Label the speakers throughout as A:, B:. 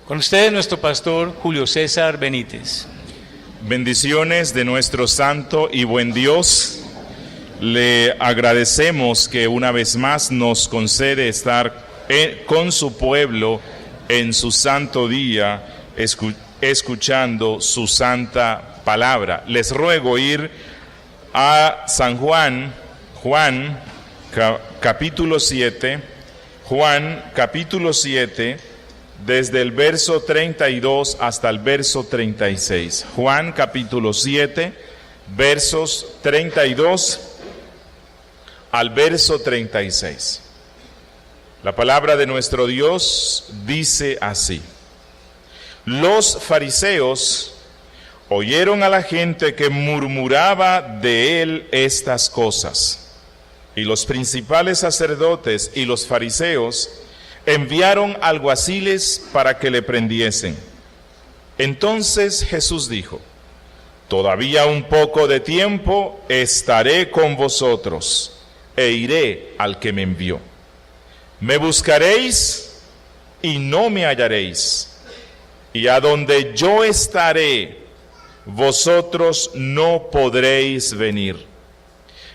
A: Con ustedes nuestro pastor Julio César Benítez.
B: Bendiciones de nuestro santo y buen Dios. Le agradecemos que una vez más nos concede estar con su pueblo en su santo día, escuchando su santa palabra. Les ruego ir a San Juan, capítulo 7, desde el verso 32 hasta el verso 36. Juan capítulo 7, versos 32 al verso 36. La palabra de nuestro Dios dice así: Los fariseos oyeron a la gente que murmuraba de él estas cosas, y los principales sacerdotes y los fariseos enviaron alguaciles para que le prendiesen. Entonces Jesús dijo: Todavía un poco de tiempo estaré con vosotros, e iré al que me envió. Me buscaréis y no me hallaréis, y a donde yo estaré, vosotros no podréis venir.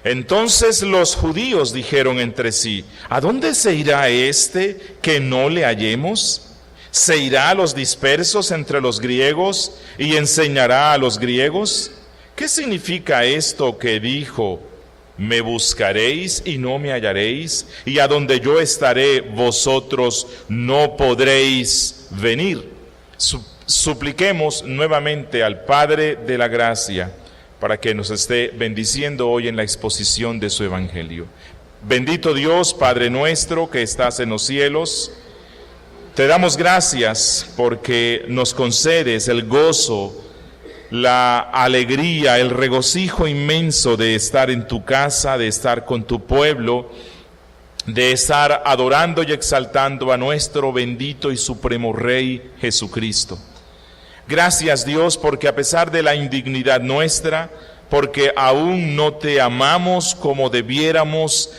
B: Entonces los judíos dijeron entre sí: ¿A dónde se irá este que no le hallemos? ¿Se irá a los dispersos entre los griegos y enseñará a los griegos? ¿Qué significa esto que dijo: me buscaréis y no me hallaréis, y a donde yo estaré, vosotros no podréis venir? Supliquemos nuevamente al Padre de la gracia para que nos esté bendiciendo hoy en la exposición de su Evangelio. Bendito Dios, Padre nuestro que estás en los cielos, te damos gracias porque nos concedes el gozo, la alegría, el regocijo inmenso de estar en tu casa, de estar con tu pueblo, de estar adorando y exaltando a nuestro bendito y supremo Rey Jesucristo. Gracias, Dios, porque a pesar de la indignidad nuestra, porque aún no te amamos como debiéramos,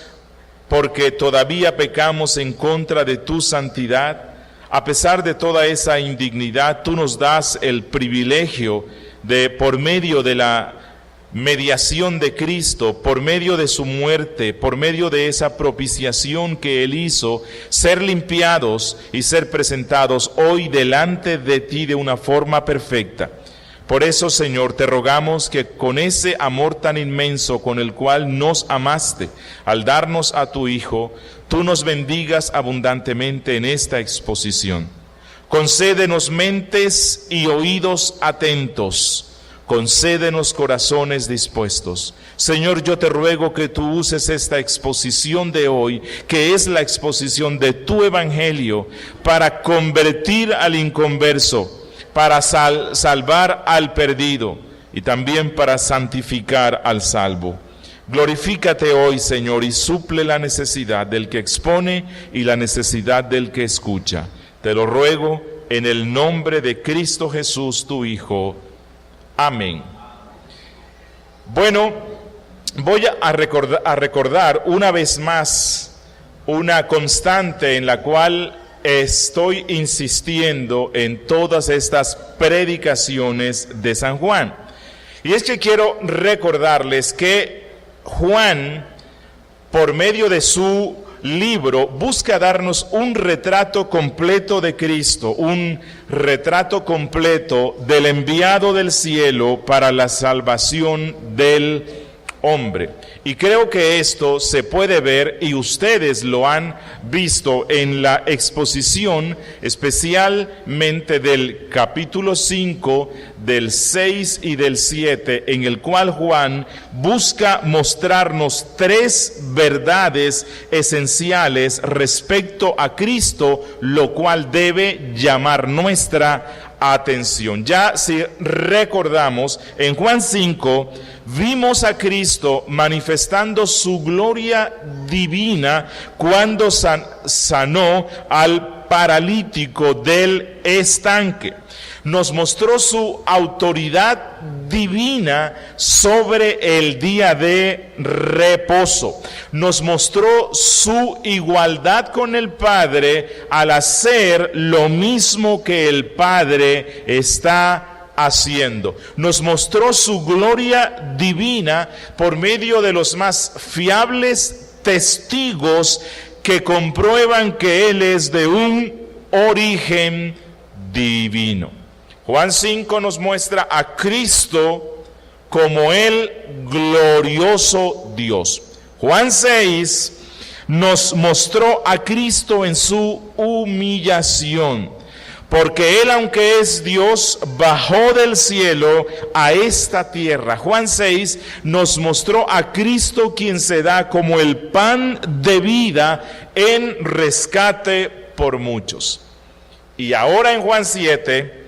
B: porque todavía pecamos en contra de tu santidad, a pesar de toda esa indignidad, tú nos das el privilegio de, por medio de la mediación de Cristo, por medio de su muerte, por medio de esa propiciación que Él hizo, ser limpiados y ser presentados hoy delante de ti de una forma perfecta. Por eso, Señor, te rogamos que con ese amor tan inmenso con el cual nos amaste, al darnos a tu Hijo, tú nos bendigas abundantemente en esta exposición. Concédenos mentes y oídos atentos. Concédenos corazones dispuestos. Señor, yo te ruego que tú uses esta exposición de hoy, que es la exposición de tu Evangelio, para convertir al inconverso, para salvar al perdido y también para santificar al salvo. Glorifícate hoy, Señor, y suple la necesidad del que expone y la necesidad del que escucha. Te lo ruego en el nombre de Cristo Jesús, tu Hijo. Amén. Bueno, voy a recordar una vez más una constante en la cual estoy insistiendo en todas estas predicaciones de San Juan. Y es que quiero recordarles que Juan, por medio de su libro, busca darnos un retrato completo de Cristo, un retrato completo del enviado del cielo para la salvación del hombre. Y creo que esto se puede ver, y ustedes lo han visto en la exposición, especialmente del capítulo 5, del 6 y del 7, en el cual Juan busca mostrarnos tres verdades esenciales respecto a Cristo, lo cual debe llamar nuestra atención. Ya si recordamos, en Juan 5 vimos a Cristo manifestando su gloria divina cuando sanó al paralítico del estanque. Nos mostró su autoridad divina sobre el día de reposo. Nos mostró su igualdad con el Padre al hacer lo mismo que el Padre está haciendo. Nos mostró su gloria divina por medio de los más fiables testigos que comprueban que Él es de un origen divino. Juan 5 nos muestra a Cristo como el glorioso Dios. Juan 6 nos mostró a Cristo en su humillación, porque Él, aunque es Dios, bajó del cielo a esta tierra. Juan 6 nos mostró a Cristo, quien se da como el pan de vida en rescate por muchos. Y ahora en Juan 7,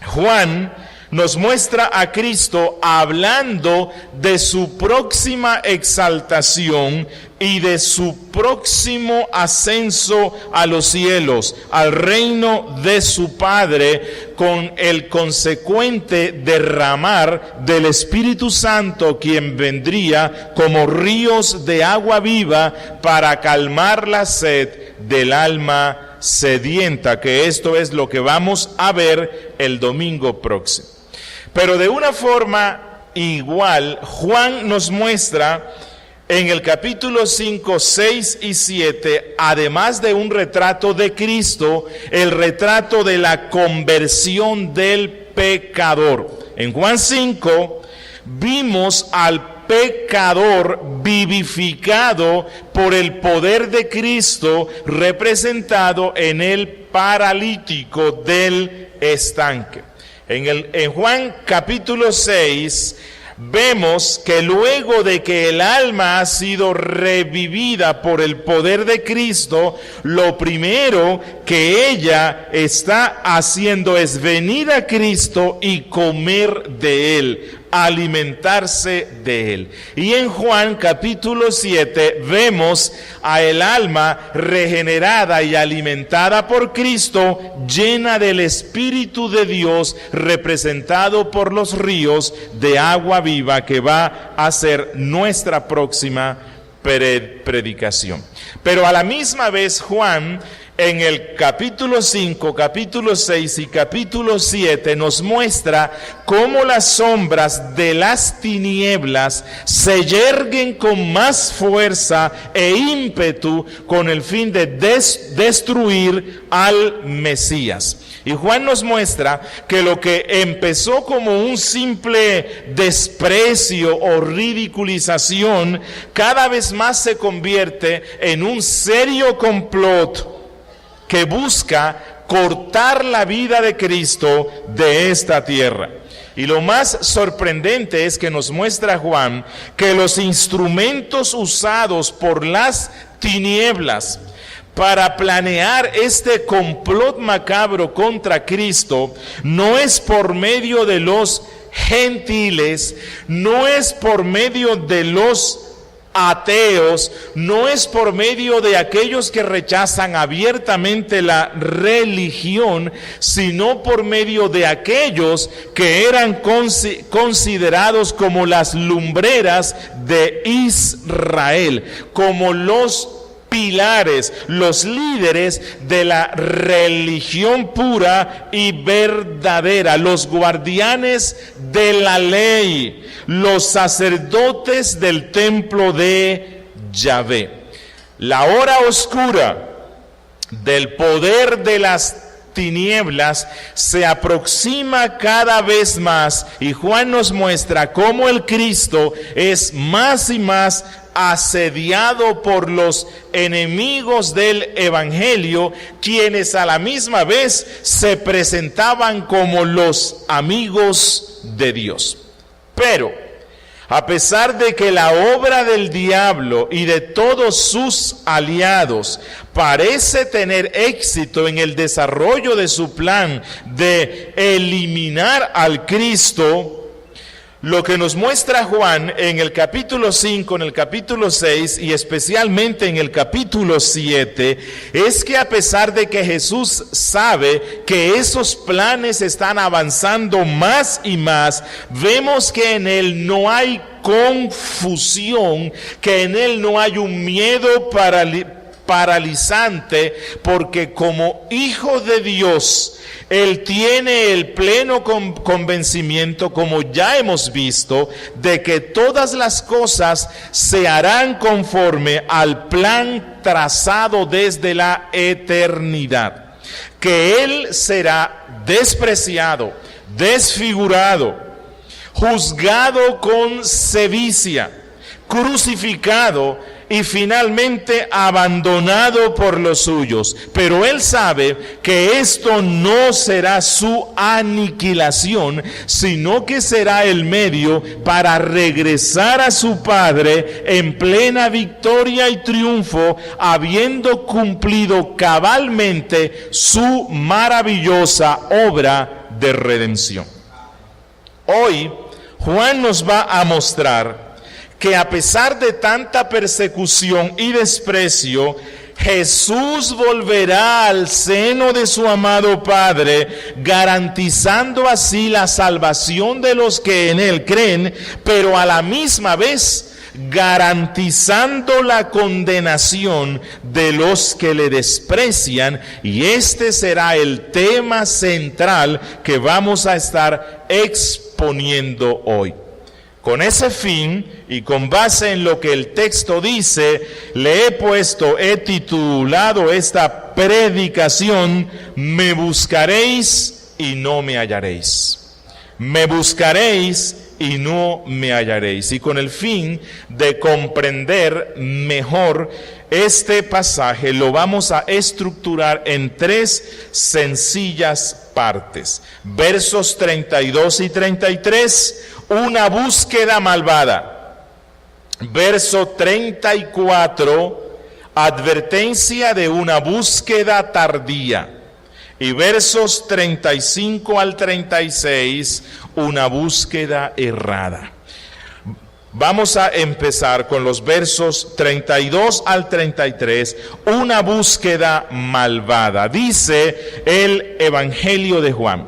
B: Juan nos muestra a Cristo hablando de su próxima exaltación y de su próximo ascenso a los cielos, al reino de su Padre, con el consecuente derramar del Espíritu Santo, quien vendría como ríos de agua viva para calmar la sed del alma sedienta, que esto es lo que vamos a ver el domingo próximo. Pero de una forma igual, Juan nos muestra en el capítulo 5, 6 y 7, además de un retrato de Cristo, el retrato de la conversión del pecador. En Juan 5 vimos al pecador vivificado por el poder de Cristo, representado en el paralítico del estanque. En Juan capítulo 6 vemos que luego de que el alma ha sido revivida por el poder de Cristo, lo primero que ella está haciendo es venir a Cristo y comer de Él, alimentarse de Él. Y en Juan capítulo 7 vemos a el alma regenerada y alimentada por Cristo, llena del Espíritu de Dios, representado por los ríos de agua viva, que va a ser nuestra próxima predicación. Pero a la misma vez Juan, en el capítulo 5, capítulo 6 y capítulo 7 nos muestra cómo las sombras de las tinieblas se yerguen con más fuerza e ímpetu con el fin de destruir al Mesías. Y Juan nos muestra que lo que empezó como un simple desprecio o ridiculización, cada vez más se convierte en un serio complot que busca cortar la vida de Cristo de esta tierra. Y lo más sorprendente es que nos muestra Juan que los instrumentos usados por las tinieblas para planear este complot macabro contra Cristo no es por medio de los gentiles, no es por medio de los ateos, no es por medio de aquellos que rechazan abiertamente la religión, sino por medio de aquellos que eran considerados como las lumbreras de Israel, como los pilares, los líderes de la religión pura y verdadera, los guardianes de la ley, los sacerdotes del templo de Yahvé. La hora oscura del poder de las tinieblas se aproxima cada vez más, y Juan nos muestra cómo el Cristo es más y más asediado por los enemigos del evangelio, quienes a la misma vez se presentaban como los amigos de Dios. Pero a pesar de que la obra del diablo y de todos sus aliados parece tener éxito en el desarrollo de su plan de eliminar al Cristo, Lo que nos muestra Juan en el capítulo 5, en el capítulo 6 y especialmente en el capítulo 7 es que a pesar de que Jesús sabe que esos planes están avanzando más y más, vemos que en él no hay confusión, que en él no hay un miedo paralizante, porque como hijo de Dios, él tiene el pleno convencimiento, como ya hemos visto, de que todas las cosas se harán conforme al plan trazado desde la eternidad. Que él será despreciado, desfigurado, juzgado con sevicia, crucificado y finalmente abandonado por los suyos. Pero él sabe que esto no será su aniquilación, sino que será el medio para regresar a su Padre en plena victoria y triunfo, habiendo cumplido cabalmente su maravillosa obra de redención. Hoy Juan nos va a mostrar que a pesar de tanta persecución y desprecio, Jesús volverá al seno de su amado Padre, garantizando así la salvación de los que en él creen, pero a la misma vez garantizando la condenación de los que le desprecian. Y este será el tema central que vamos a estar exponiendo hoy. Con ese fin y con base en lo que el texto dice, he titulado esta predicación: Me buscaréis y no me hallaréis. Me buscaréis y no me hallaréis. Y con el fin de comprender mejor este pasaje, lo vamos a estructurar en tres sencillas partes. Versos 32 y 33, una búsqueda malvada. Verso 34, advertencia de una búsqueda tardía. Y versos 35 al 36, una búsqueda errada. Vamos a empezar con los versos 32 al 33, una búsqueda malvada. Dice el Evangelio de Juan: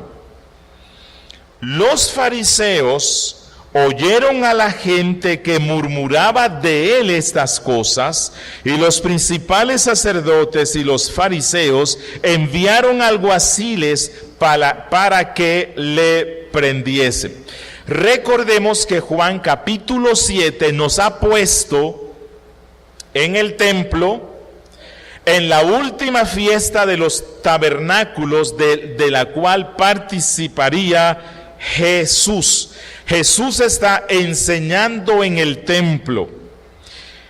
B: Los fariseos oyeron a la gente que murmuraba de él estas cosas, y los principales sacerdotes y los fariseos enviaron alguaciles para que le prendiesen. Recordemos que Juan capítulo 7 nos ha puesto en el templo, en la última fiesta de los tabernáculos de la cual participaría Jesús. Jesús está enseñando en el templo.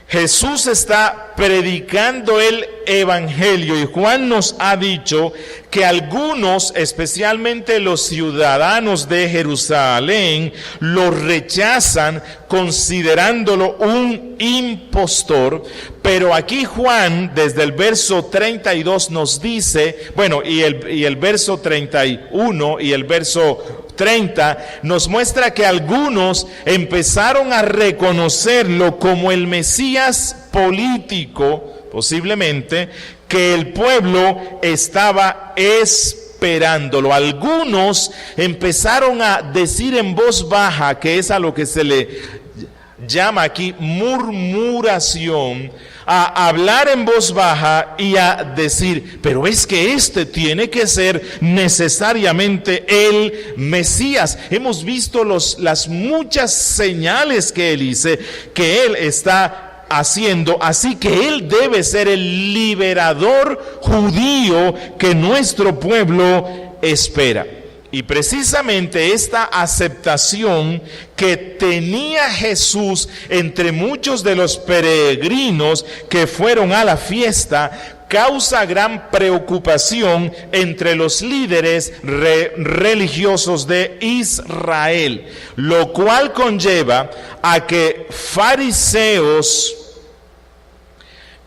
B: Jesús está predicando el Evangelio, y Juan nos ha dicho que algunos, especialmente los ciudadanos de Jerusalén, lo rechazan considerándolo un impostor. Pero aquí Juan, desde el verso 32 nos dice, y el verso 31 y el verso 30 nos muestra que algunos empezaron a reconocerlo como el Mesías político, posiblemente, que el pueblo estaba esperándolo. Algunos empezaron a decir en voz baja, que es a lo que se le llama aquí murmuración, a hablar en voz baja y a decir: pero es que este tiene que ser necesariamente el Mesías. Hemos visto las muchas señales que él dice que él está haciendo, así que él debe ser el liberador judío que nuestro pueblo espera. Y precisamente esta aceptación que tenía Jesús entre muchos de los peregrinos que fueron a la fiesta causa gran preocupación entre los líderes religiosos de Israel, lo cual conlleva a que fariseos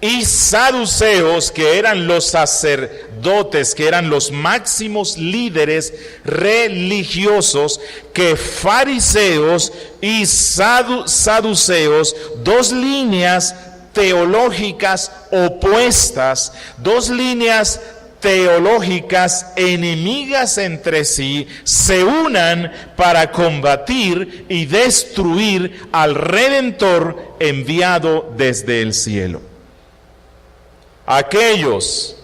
B: y saduceos, que eran los sacerdotes, que eran los máximos líderes religiosos, que fariseos y saduceos, dos líneas teológicas opuestas, dos líneas teológicas enemigas entre sí, se unan para combatir y destruir al Redentor enviado desde el cielo. Aquellos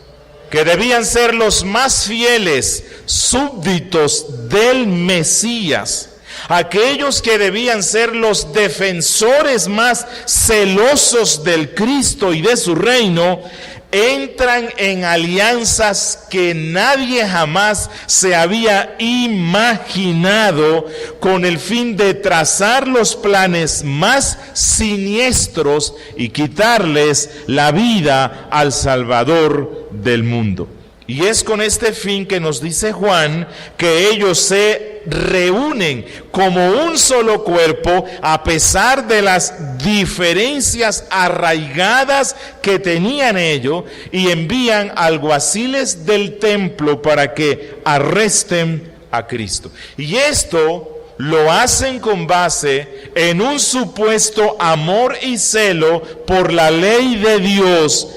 B: que debían ser los más fieles súbditos del Mesías, aquellos que debían ser los defensores más celosos del Cristo y de su reino, entran en alianzas que nadie jamás se había imaginado, con el fin de trazar los planes más siniestros y quitarles la vida al Salvador del mundo. Y es con este fin que nos dice Juan que ellos se reúnen como un solo cuerpo, a pesar de las diferencias arraigadas que tenían ellos, y envían alguaciles del templo para que arresten a Cristo. Y esto lo hacen con base en un supuesto amor y celo por la ley de Dios,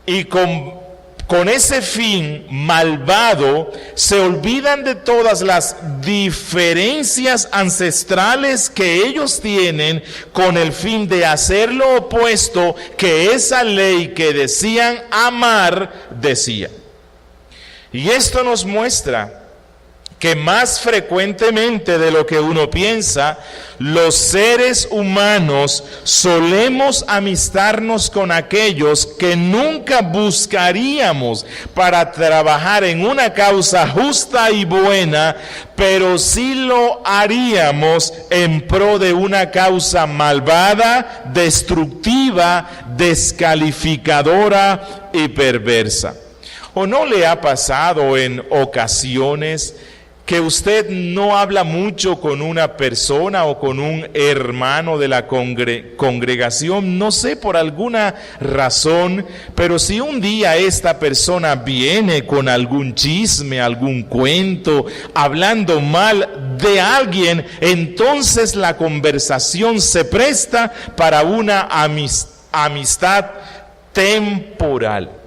B: y con ese fin malvado se olvidan de todas las diferencias ancestrales que ellos tienen, con el fin de hacer lo opuesto que esa ley que decían amar decía. Y esto nos muestra que más frecuentemente de lo que uno piensa, los seres humanos solemos amistarnos con aquellos que nunca buscaríamos para trabajar en una causa justa y buena, pero sí lo haríamos en pro de una causa malvada, destructiva, descalificadora y perversa. ¿O no le ha pasado en ocasiones que usted no habla mucho con una persona o con un hermano de la congregación, no sé, por alguna razón, pero si un día esta persona viene con algún chisme, algún cuento, hablando mal de alguien, entonces la conversación se presta para una amistad temporal?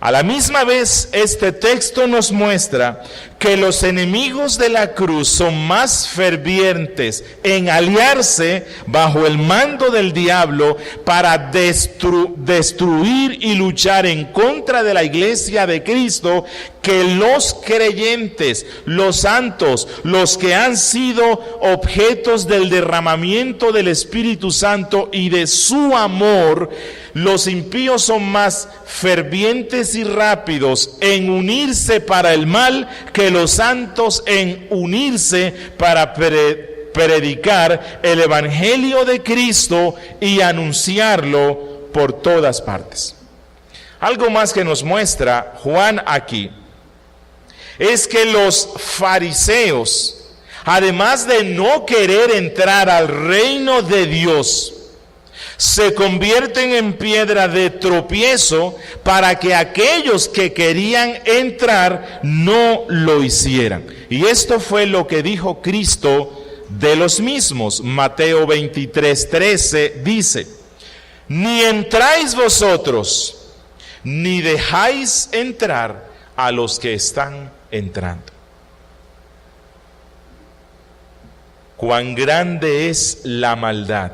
B: A la misma vez, este texto nos muestra que los enemigos de la cruz son más fervientes en aliarse bajo el mando del diablo para destruir y luchar en contra de la iglesia de Cristo, que los creyentes, los santos, los que han sido objetos del derramamiento del Espíritu Santo y de su amor. Los impíos son más fervientes y rápidos en unirse para el mal que los santos en unirse para predicar el Evangelio de Cristo y anunciarlo por todas partes. Algo más que nos muestra Juan aquí es que los fariseos, además de no querer entrar al reino de Dios, se convierten en piedra de tropiezo para que aquellos que querían entrar no lo hicieran. Y esto fue lo que dijo Cristo de los mismos. Mateo 23:13 dice: ni entráis vosotros, ni dejáis entrar a los que están entrando. Cuán grande es la maldad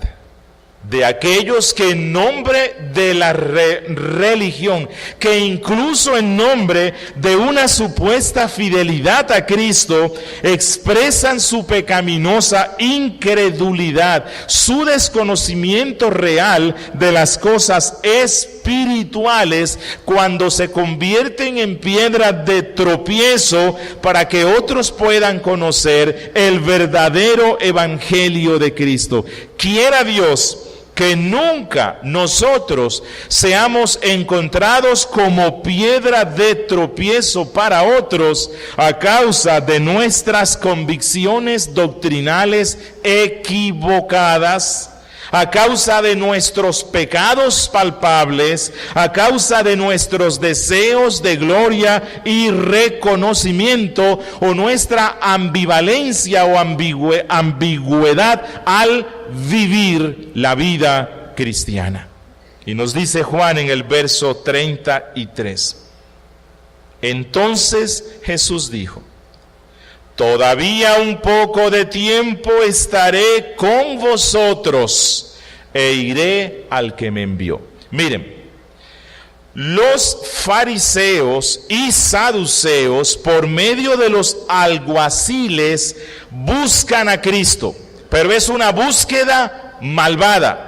B: de aquellos que en nombre de la religión, que incluso en nombre de una supuesta fidelidad a Cristo, expresan su pecaminosa incredulidad, su desconocimiento real de las cosas espirituales, cuando se convierten en piedra de tropiezo para que otros puedan conocer el verdadero evangelio de Cristo. Quiera Dios que nunca nosotros seamos encontrados como piedra de tropiezo para otros a causa de nuestras convicciones doctrinales equivocadas, a causa de nuestros pecados palpables, a causa de nuestros deseos de gloria y reconocimiento, o nuestra ambivalencia o ambigüedad al vivir la vida cristiana. Y nos dice Juan en el verso 33. Entonces Jesús dijo: todavía un poco de tiempo estaré con vosotros e iré al que me envió. Miren, los fariseos y saduceos, por medio de los alguaciles, buscan a Cristo, pero es una búsqueda malvada.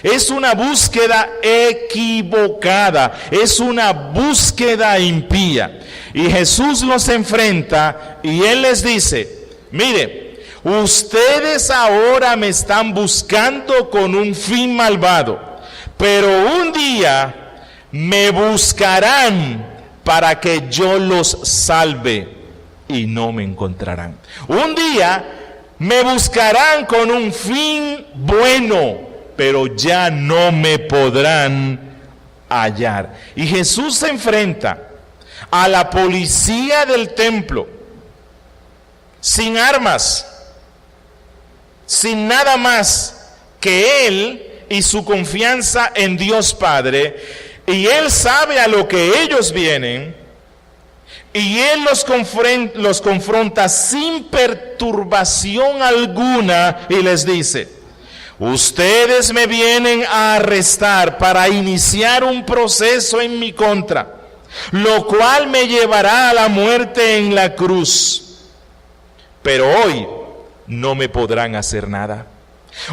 B: Es una búsqueda equivocada, es una búsqueda impía. Y Jesús los enfrenta y Él les dice: mire, ustedes ahora me están buscando con un fin malvado, pero un día me buscarán para que yo los salve y no me encontrarán. Un día me buscarán con un fin bueno, pero ya no me podrán hallar. Y Jesús se enfrenta a la policía del templo, sin armas, sin nada más que Él y su confianza en Dios Padre, y Él sabe a lo que ellos vienen, y Él los confronta sin perturbación alguna, y les dice: ustedes me vienen a arrestar para iniciar un proceso en mi contra, lo cual me llevará a la muerte en la cruz. Pero hoy no me podrán hacer nada.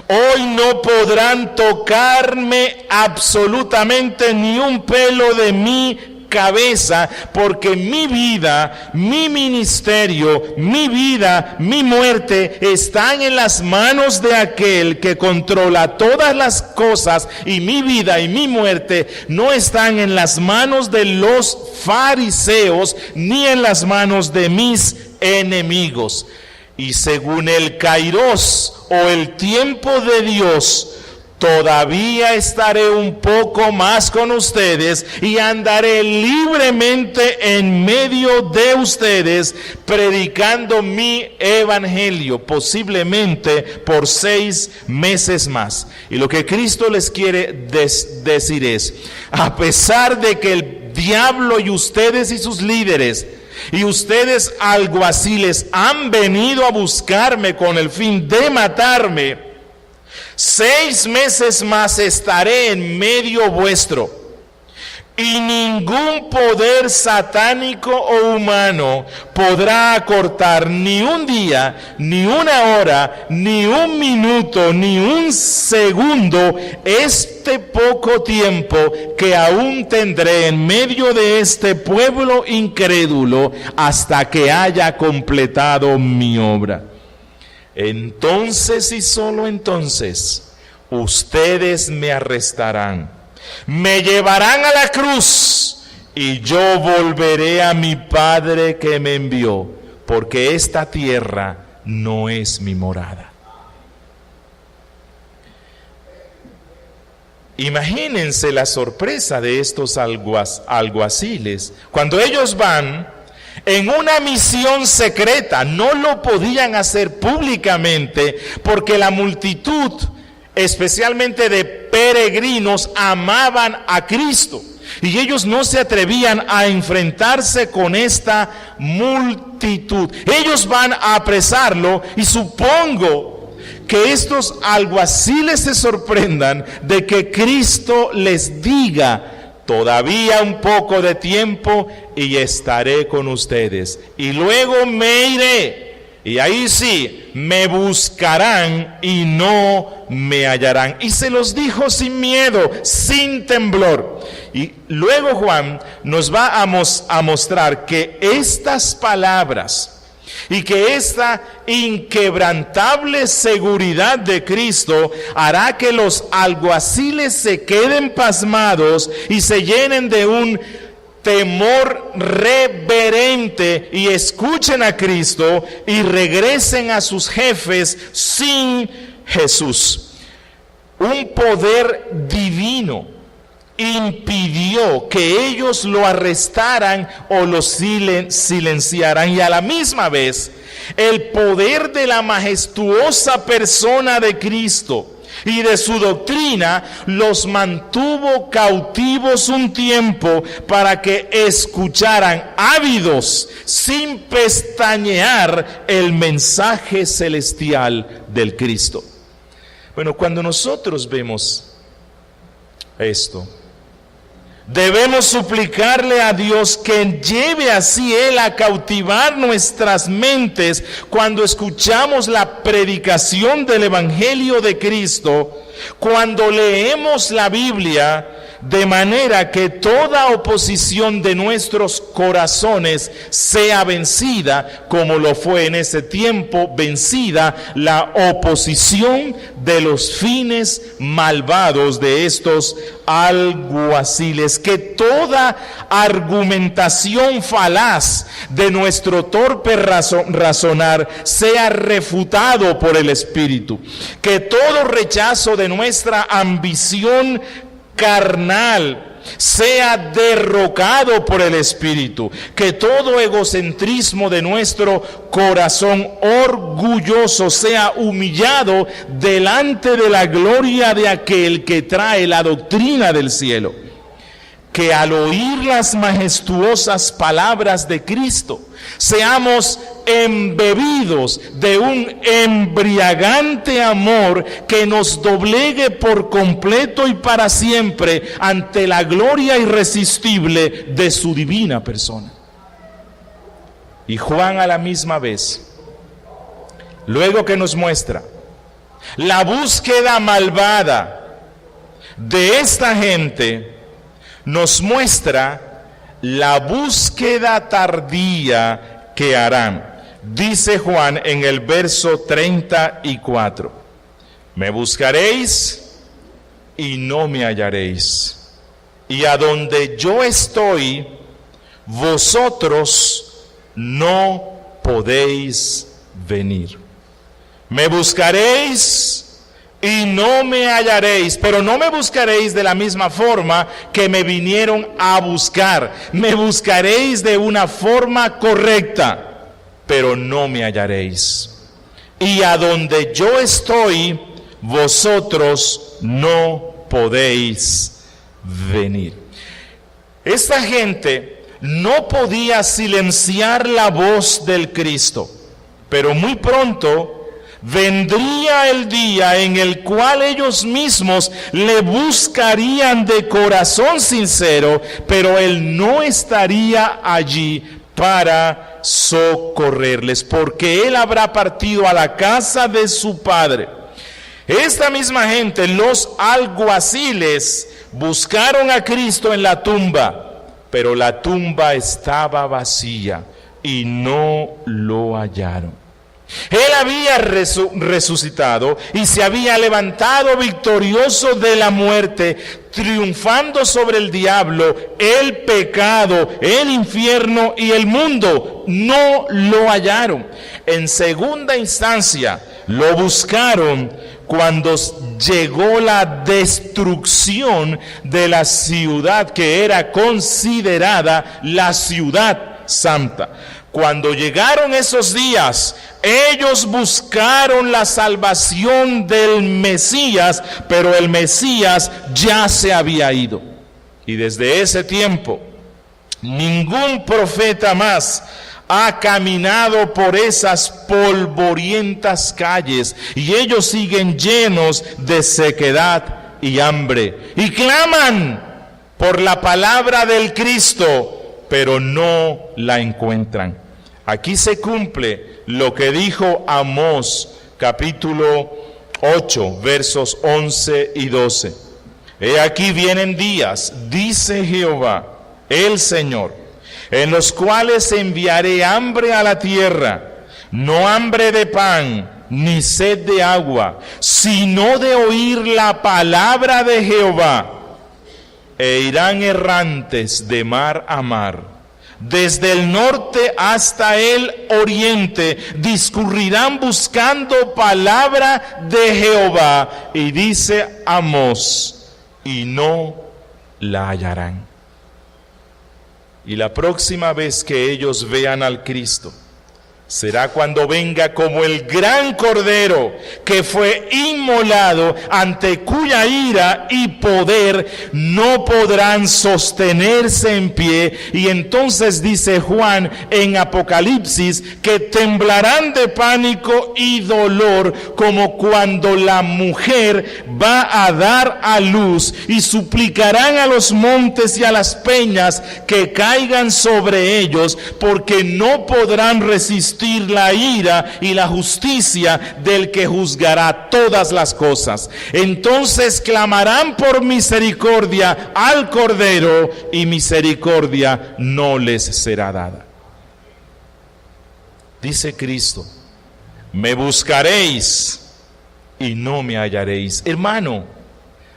B: Hoy no podrán tocarme absolutamente ni un pelo de mi cabeza, porque mi vida, mi ministerio, mi vida, mi muerte están en las manos de aquel que controla todas las cosas, y mi vida y mi muerte no están en las manos de los fariseos ni en las manos de mis enemigos. Y según el kairos o el tiempo de Dios, todavía estaré un poco más con ustedes y andaré libremente en medio de ustedes, predicando mi evangelio, posiblemente por 6 meses más. Y lo que Cristo les quiere decir es: a pesar de que el diablo y ustedes y sus líderes y ustedes alguaciles han venido a buscarme con el fin de matarme, 6 meses más estaré en medio vuestro, y ningún poder satánico o humano podrá acortar ni un día, ni una hora, ni un minuto, ni un segundo este poco tiempo que aún tendré en medio de este pueblo incrédulo, hasta que haya completado mi obra. Entonces y solo entonces ustedes me arrestarán, me llevarán a la cruz, y yo volveré a mi Padre que me envió, porque esta tierra no es mi morada. Imagínense la sorpresa de estos alguaciles cuando ellos van en una misión secreta. No lo podían hacer públicamente porque la multitud, especialmente de peregrinos, amaban a Cristo, y ellos no se atrevían a enfrentarse con esta multitud. Ellos van a apresarlo, y supongo que estos alguaciles se sorprendan de que Cristo les diga: todavía un poco de tiempo y estaré con ustedes, y luego me iré. Y ahí sí, me buscarán y no me hallarán. Y se los dijo sin miedo, sin temblor. Y luego Juan nos va a mostrar que estas palabras y que esta inquebrantable seguridad de Cristo hará que los alguaciles se queden pasmados y se llenen de un temor reverente, y escuchen a Cristo y regresen a sus jefes sin Jesús. un poder divino impidió que ellos lo arrestaran o lo silenciaran, y a la misma vez el poder de la majestuosa persona de Cristo y de su doctrina los mantuvo cautivos un tiempo para que escucharan ávidos, sin pestañear, el mensaje celestial del Cristo. Bueno, cuando nosotros vemos esto, debemos suplicarle a Dios que lleve así Él a cautivar nuestras mentes cuando escuchamos la predicación del Evangelio de Cristo, cuando leemos la Biblia, de manera que toda oposición de nuestros corazones sea vencida, como lo fue en ese tiempo vencida la oposición de los fines malvados de estos alguaciles. Que toda argumentación falaz de nuestro torpe razonar sea refutado por el Espíritu. Que todo rechazo de nuestra ambición carnal sea derrocado por el Espíritu. Que todo egocentrismo de nuestro corazón orgulloso sea humillado delante de la gloria de aquel que trae la doctrina del cielo. Que al oír las majestuosas palabras de Cristo, seamos embebidos de un embriagante amor que nos doblegue por completo y para siempre ante la gloria irresistible de su divina persona. Y Juan, a la misma vez, luego que nos muestra la búsqueda malvada de esta gente, nos muestra la búsqueda tardía que harán. Dice Juan en el verso 34: me buscaréis y no me hallaréis, y a donde yo estoy, vosotros no podéis venir. Me buscaréis y no me hallaréis, pero no me buscaréis de la misma forma que me vinieron a buscar. Me buscaréis de una forma correcta, pero no me hallaréis. Y a donde yo estoy, vosotros no podéis venir. Esta gente no podía silenciar la voz del Cristo, pero muy pronto vendría el día en el cual ellos mismos le buscarían de corazón sincero, pero Él no estaría allí para socorrerles, porque Él habrá partido a la casa de su Padre. Esta misma gente, los alguaciles, buscaron a Cristo en la tumba, pero la tumba estaba vacía y no lo hallaron. Él había resucitado y se había levantado victorioso de la muerte, triunfando sobre el diablo, el pecado, el infierno y el mundo. No lo hallaron. En segunda instancia, lo buscaron cuando llegó la destrucción de la ciudad que era considerada la ciudad santa. Cuando llegaron esos días, ellos buscaron la salvación del Mesías, pero el Mesías ya se había ido. Y desde ese tiempo, ningún profeta más ha caminado por esas polvorientas calles, y ellos siguen llenos de sequedad y hambre, y claman por la palabra del Cristo, pero no la encuentran. Aquí se cumple lo que dijo Amós, capítulo 8, versos 11 y 12. He aquí vienen días, dice Jehová, el Señor, en los cuales enviaré hambre a la tierra, no hambre de pan, ni sed de agua, sino de oír la palabra de Jehová. E irán errantes de mar a mar, Desde el norte hasta el oriente discurrirán buscando palabra de Jehová. Y dice Amós, y no la hallarán. Y la próxima vez que ellos vean al Cristo, será cuando venga como el gran cordero que fue inmolado, ante cuya ira y poder no podrán sostenerse en pie. Y entonces dice Juan en Apocalipsis que temblarán de pánico y dolor, como cuando la mujer va a dar a luz, y suplicarán a los montes y a las peñas que caigan sobre ellos, porque no podrán resistir la ira y la justicia del que juzgará todas las cosas. Entonces clamarán por misericordia al Cordero, y misericordia no les será dada. Dice Cristo, me buscaréis y no me hallaréis. Hermano,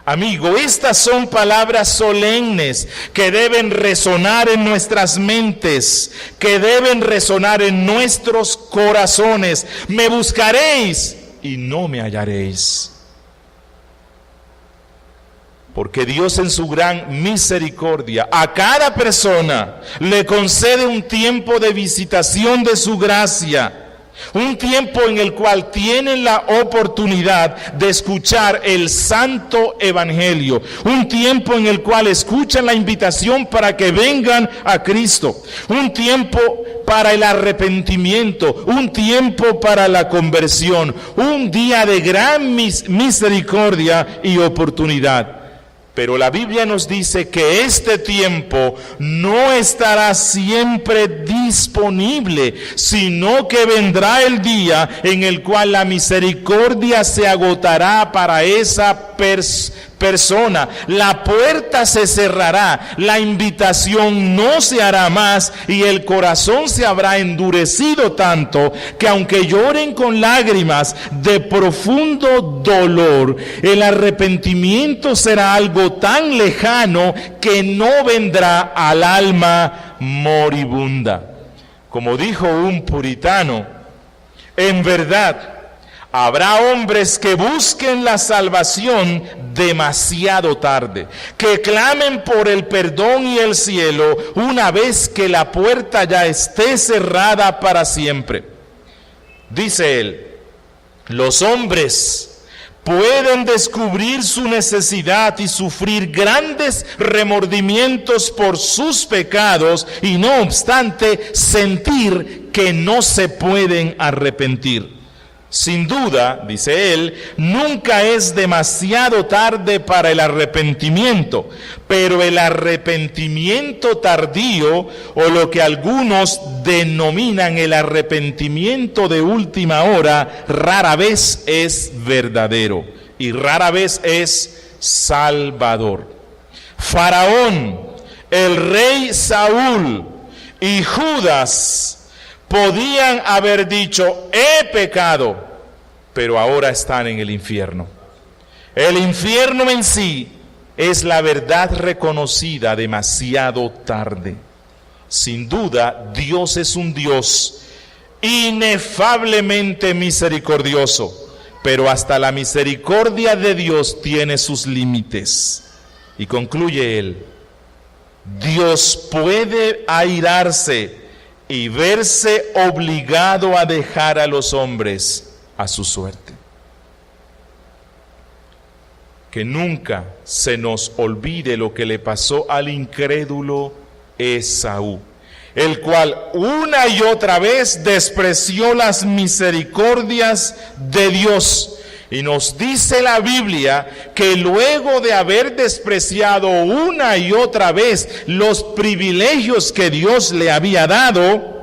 B: amigo, estas son palabras solemnes que deben resonar en nuestras mentes, que deben resonar en nuestros corazones. Me buscaréis y no me hallaréis. Porque Dios, en su gran misericordia, a cada persona le concede un tiempo de visitación de su gracia. Un tiempo en el cual tienen la oportunidad de escuchar el santo evangelio. Un tiempo en el cual escuchan la invitación para que vengan a Cristo. Un tiempo para el arrepentimiento. Un tiempo para la conversión. Un día de gran misericordia y oportunidad. Pero la Biblia nos dice que este tiempo no estará siempre disponible, sino que vendrá el día en el cual la misericordia se agotará para esa persona. La puerta se cerrará, la invitación no se hará más, y el corazón se habrá endurecido tanto que aunque lloren con lágrimas de profundo dolor, el arrepentimiento será algo tan lejano que no vendrá al alma moribunda. Como dijo un puritano, en verdad, habrá hombres que busquen la salvación demasiado tarde, que clamen por el perdón y el cielo una vez que la puerta ya esté cerrada para siempre. Dice él, los hombres pueden descubrir su necesidad y sufrir grandes remordimientos por sus pecados, y no obstante sentir que no se pueden arrepentir. Sin duda, dice él, nunca es demasiado tarde para el arrepentimiento, pero el arrepentimiento tardío, o lo que algunos denominan el arrepentimiento de última hora, rara vez es verdadero y rara vez es salvador. Faraón, el rey Saúl y Judas podían haber dicho, he pecado, pero ahora están en el infierno. El infierno en sí es la verdad reconocida demasiado tarde. Sin duda, Dios es un Dios inefablemente misericordioso, pero hasta la misericordia de Dios tiene sus límites. Y concluye él, Dios puede airarse y verse obligado a dejar a los hombres a su suerte. Que nunca se nos olvide lo que le pasó al incrédulo Esaú, el cual una y otra vez despreció las misericordias de Dios. Y nos dice la Biblia que luego de haber despreciado una y otra vez los privilegios que Dios le había dado,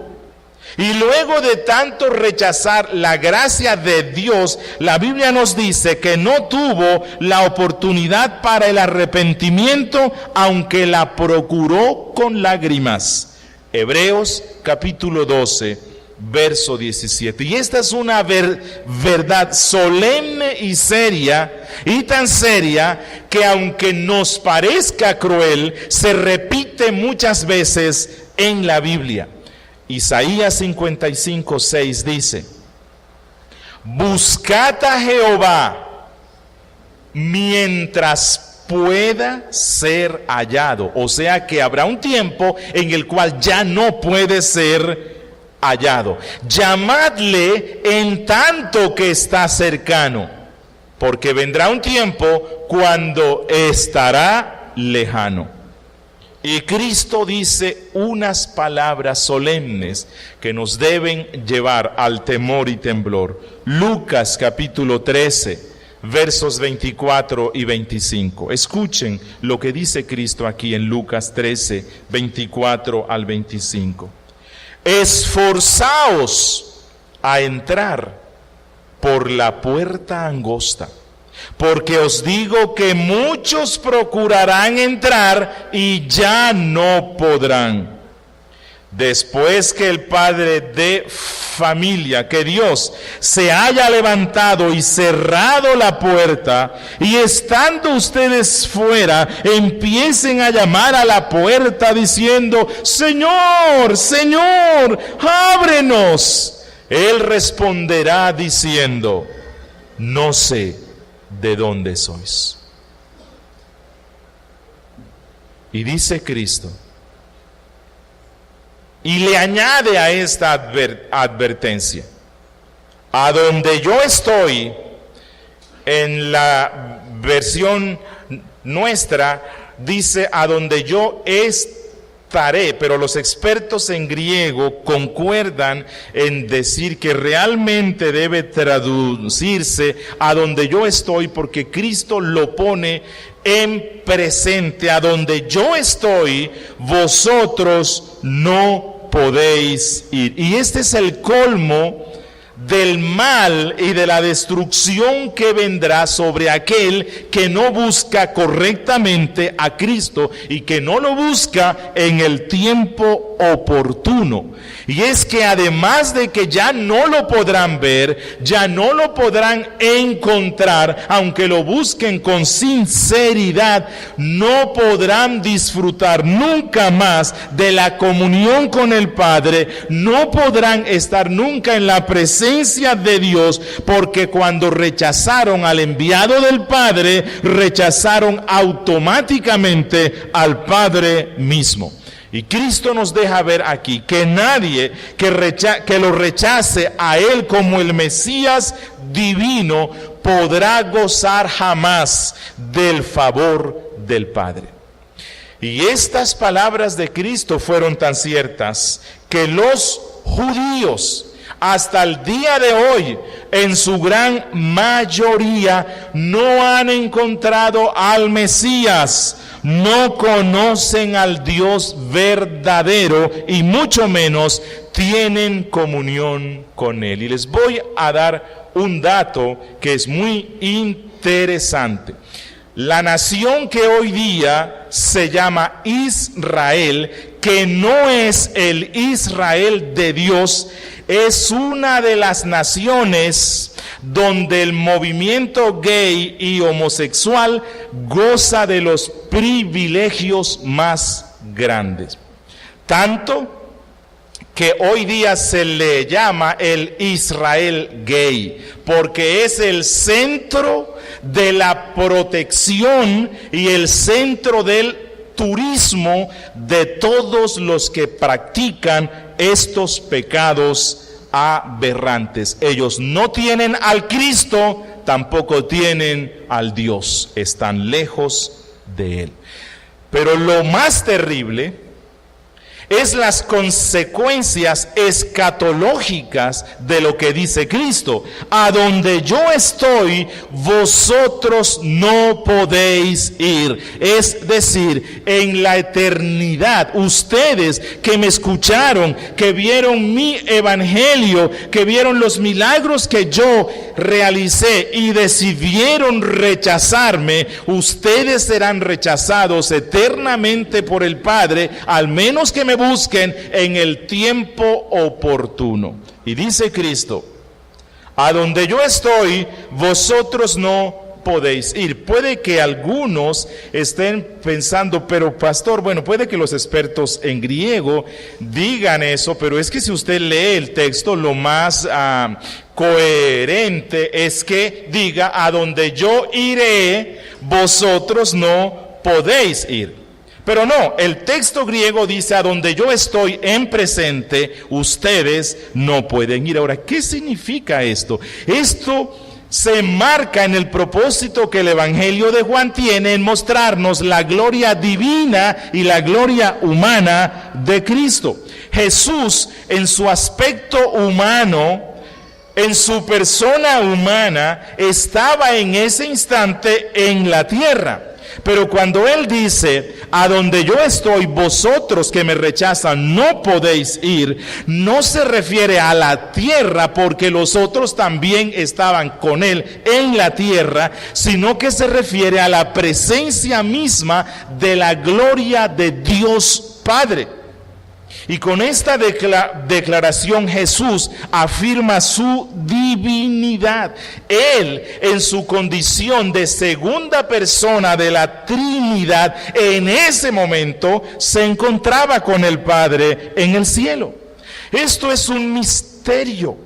B: y luego de tanto rechazar la gracia de Dios, la Biblia nos dice que no tuvo la oportunidad para el arrepentimiento, aunque la procuró con lágrimas. Hebreos capítulo 12. Verso 17. Y esta es una verdad solemne y seria, y tan seria que aunque nos parezca cruel, se repite muchas veces en la Biblia. Isaías 55:6 dice: buscad a Jehová mientras pueda ser hallado. O sea que habrá un tiempo en el cual ya no puede ser hallado. Llamadle en tanto que está cercano, porque vendrá un tiempo cuando estará lejano. Y Cristo dice unas palabras solemnes que nos deben llevar al temor y temblor. Lucas capítulo 13, versos 24 y 25. Escuchen lo que dice Cristo aquí en Lucas 13, 24 al 25. Esforzaos a entrar por la puerta angosta, porque os digo que muchos procurarán entrar y ya no podrán. Después que el padre de familia, que Dios se haya levantado y cerrado la puerta, y estando ustedes fuera, empiecen a llamar a la puerta diciendo: Señor, Señor, ábrenos. Él responderá diciendo: no sé de dónde sois. Y dice Cristo, y le añade a esta advertencia: a donde yo estoy, en la versión nuestra dice a donde yo estaré, pero los expertos en griego concuerdan en decir que realmente debe traducirse a donde yo estoy, porque Cristo lo pone en presente. A donde yo estoy, vosotros no podéis ir. Y este es el colmo del mal y de la destrucción que vendrá sobre aquel que no busca correctamente a Cristo y que no lo busca en el tiempo oportuno. Y es que además de que ya no lo podrán ver, ya no lo podrán encontrar, aunque lo busquen con sinceridad, no podrán disfrutar nunca más de la comunión con el Padre, no podrán estar nunca en la presencia de Dios, porque cuando rechazaron al enviado del Padre, rechazaron automáticamente al Padre mismo. Y Cristo nos deja ver aquí que nadie que lo rechace a Él como el Mesías divino podrá gozar jamás del favor del Padre. Y estas palabras de Cristo fueron tan ciertas que los judíos hasta el día de hoy, en su gran mayoría, no han encontrado al Mesías, no conocen al Dios verdadero y mucho menos tienen comunión con Él. Y les voy a dar un dato que es muy interesante. La nación que hoy día se llama Israel, que no es el Israel de Dios, es una de las naciones donde el movimiento gay y homosexual goza de los privilegios más grandes. Tanto que hoy día se le llama el Israel gay, porque es el centro de la protección y el centro del turismo de todos los que practican estos pecados aberrantes. Ellos no tienen al Cristo, tampoco tienen al Dios, están lejos de Él. Pero lo más terrible es las consecuencias escatológicas de lo que dice Cristo. A donde yo estoy, vosotros no podéis ir. Es decir, en la eternidad, ustedes que me escucharon, que vieron mi evangelio, que vieron los milagros que yo realicé y decidieron rechazarme, ustedes serán rechazados eternamente por el Padre, al menos que me busquen en el tiempo oportuno. Y dice Cristo: a donde yo estoy, vosotros no podéis ir. Puede que algunos estén pensando, pero pastor, bueno, puede que los expertos en griego digan eso, pero es que si usted lee el texto, lo más coherente es que diga, a donde yo iré, vosotros no podéis ir. Pero no, el texto griego dice, a donde yo estoy en presente, ustedes no pueden ir. Ahora, ¿qué significa esto? Esto se marca en el propósito que el Evangelio de Juan tiene en mostrarnos la gloria divina y la gloria humana de Cristo. Jesús, en su aspecto humano, en su persona humana, estaba en ese instante en la tierra. Pero cuando Él dice, a donde yo estoy, vosotros que me rechazan no podéis ir, no se refiere a la tierra, porque los otros también estaban con Él en la tierra, sino que se refiere a la presencia misma de la gloria de Dios Padre. Y con esta declaración Jesús afirma su divinidad. Él, en su condición de segunda persona de la Trinidad, en ese momento se encontraba con el Padre en el cielo. Esto es un misterio,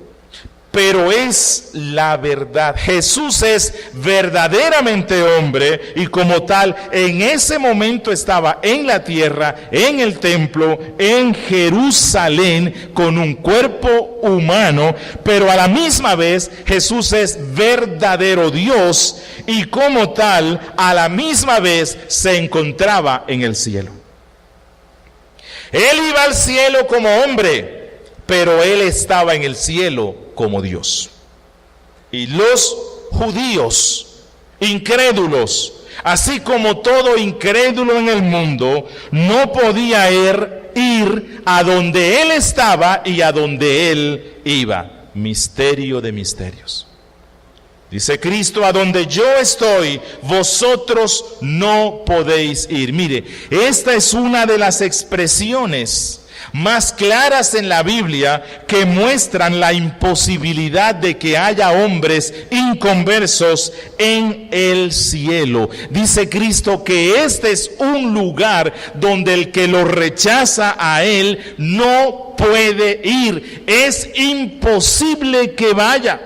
B: pero es la verdad. Jesús es verdaderamente hombre y como tal en ese momento estaba en la tierra, en el templo, en Jerusalén, con un cuerpo humano, pero a la misma vez Jesús es verdadero Dios y como tal a la misma vez se encontraba en el cielo. Él iba al cielo como hombre, pero Él estaba en el cielo como Dios. Y los judíos incrédulos, así como todo incrédulo en el mundo, no podía ir a donde Él estaba y a donde Él iba. Misterio de misterios. Dice Cristo, a donde yo estoy, vosotros no podéis ir. Mire, esta es una de las expresiones más claras en la Biblia que muestran la imposibilidad de que haya hombres inconversos en el cielo. Dice Cristo que este es un lugar donde el que lo rechaza a Él no puede ir. Es imposible que vaya.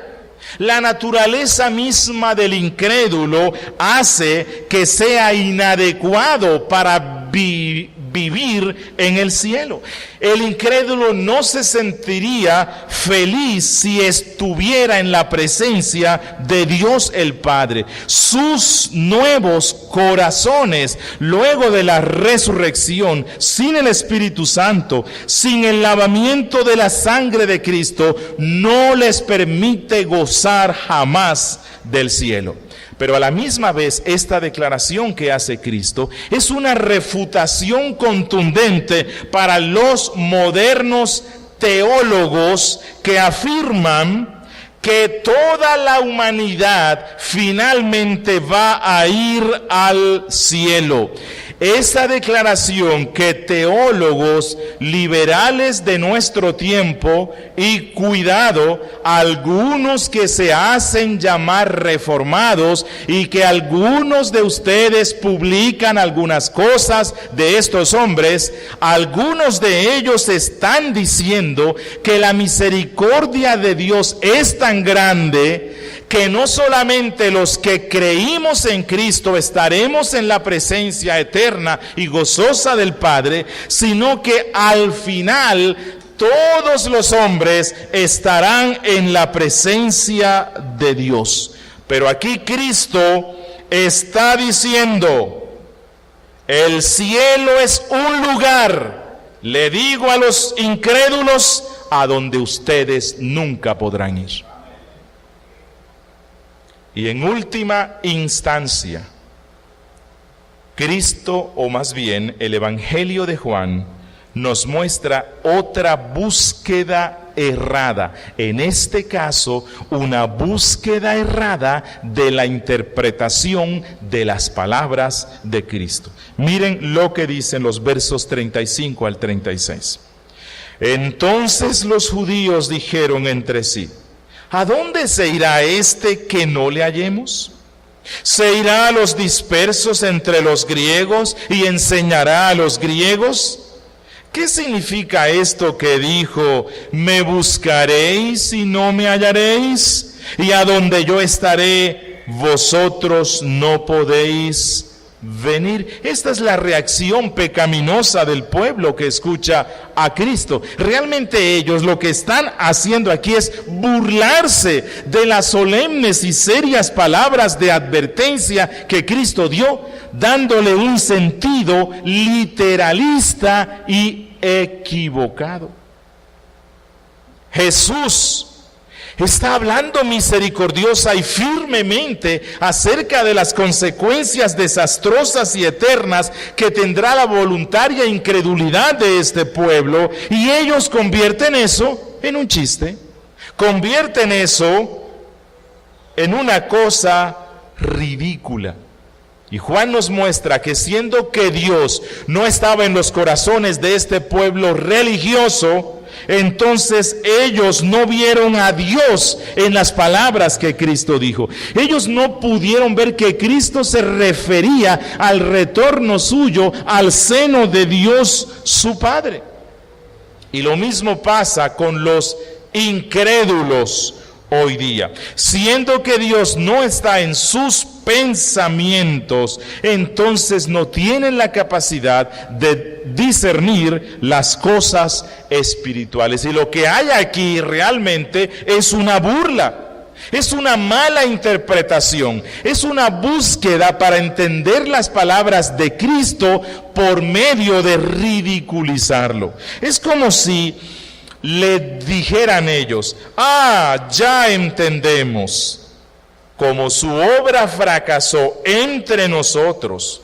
B: La naturaleza misma del incrédulo hace que sea inadecuado para vivir en el cielo. El incrédulo no se sentiría feliz si estuviera en la presencia de Dios el Padre. Sus nuevos corazones, luego de la resurrección, sin el Espíritu Santo, sin el lavamiento de la sangre de Cristo, no les permite gozar jamás del cielo. Pero a la misma vez, esta declaración que hace Cristo es una refutación contundente para los modernos teólogos que afirman que toda la humanidad finalmente va a ir al cielo. Esa declaración que teólogos liberales de nuestro tiempo, y cuidado, algunos que se hacen llamar reformados y que algunos de ustedes publican algunas cosas de estos hombres, algunos de ellos están diciendo que la misericordia de Dios es tan grande que no solamente los que creímos en Cristo estaremos en la presencia eterna y gozosa del Padre, sino que al final todos los hombres estarán en la presencia de Dios. Pero aquí Cristo está diciendo, el cielo es un lugar, le digo a los incrédulos, a donde ustedes nunca podrán ir. Y en última instancia, Cristo, o más bien el Evangelio de Juan, nos muestra otra búsqueda errada. En este caso, una búsqueda errada de la interpretación de las palabras de Cristo. Miren lo que dicen los versos 35 al 36. Entonces los judíos dijeron entre sí, ¿a dónde se irá este que no le hallemos? ¿Se irá a los dispersos entre los griegos y enseñará a los griegos? ¿Qué significa esto que dijo, me buscaréis y no me hallaréis? Y a donde yo estaré, vosotros no podéis venir. Esta es la reacción pecaminosa del pueblo que escucha a Cristo. Realmente ellos lo que están haciendo aquí es burlarse de las solemnes y serias palabras de advertencia que Cristo dio, dándole un sentido literalista y equivocado. Jesús está hablando misericordiosa y firmemente acerca de las consecuencias desastrosas y eternas que tendrá la voluntaria incredulidad de este pueblo, y ellos convierten eso en un chiste, convierten eso en una cosa ridícula. Y Juan nos muestra que siendo que Dios no estaba en los corazones de este pueblo religioso, entonces ellos no vieron a Dios en las palabras que Cristo dijo. Ellos no pudieron ver que Cristo se refería al retorno suyo al seno de Dios su Padre. Y lo mismo pasa con los incrédulos hoy día. Siendo que Dios no está en sus pensamientos, entonces no tienen la capacidad de discernir las cosas espirituales. Y lo que hay aquí realmente es una burla, es una mala interpretación, es una búsqueda para entender las palabras de Cristo por medio de ridiculizarlo. Es como si le dijeran ellos, ya entendemos, como su obra fracasó entre nosotros,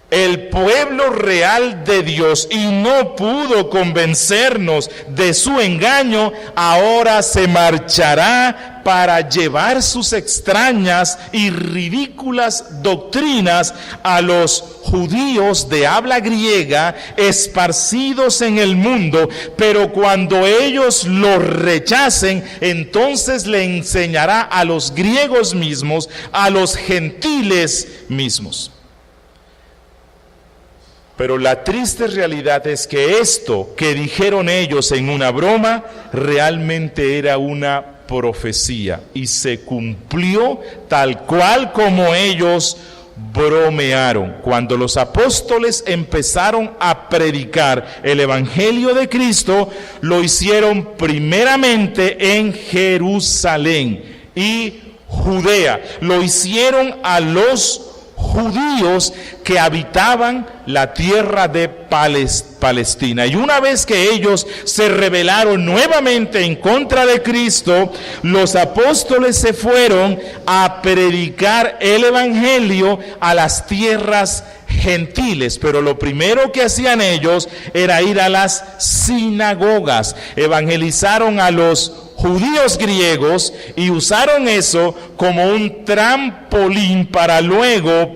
B: el pueblo real de Dios, y no pudo convencernos de su engaño, ahora se marchará para llevar sus extrañas y ridículas doctrinas a los judíos de habla griega esparcidos en el mundo, pero cuando ellos lo rechacen, entonces le enseñará a los griegos mismos, a los gentiles mismos. Pero la triste realidad es que esto que dijeron ellos en una broma realmente era una profecía y se cumplió tal cual como ellos bromearon. Cuando los apóstoles empezaron a predicar el evangelio de Cristo, lo hicieron primeramente en Jerusalén y Judea. Lo hicieron a los judíos que habitaban la tierra de Palestina. Y una vez que ellos se rebelaron nuevamente en contra de Cristo, los apóstoles se fueron a predicar el evangelio a las tierras gentiles. Pero lo primero que hacían ellos era ir a las sinagogas. Evangelizaron a los judíos griegos y usaron eso como un trampolín para luego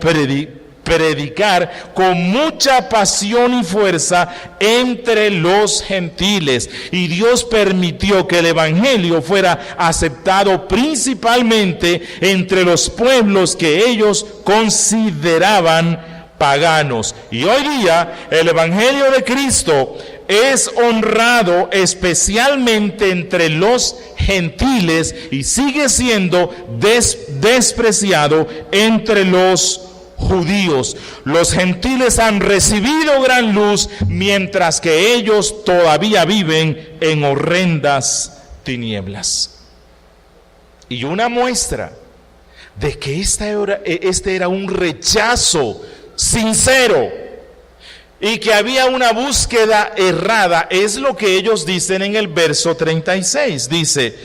B: predicar con mucha pasión y fuerza entre los gentiles. Y Dios permitió que el evangelio fuera aceptado principalmente entre los pueblos que ellos consideraban paganos. Y hoy día el evangelio de Cristo es honrado especialmente entre los gentiles y sigue siendo despreciado entre los judíos. Los gentiles han recibido gran luz, mientras que ellos todavía viven en horrendas tinieblas. Y una muestra de que este era un rechazo sincero y que había una búsqueda errada es lo que ellos dicen en el verso 36. Dice,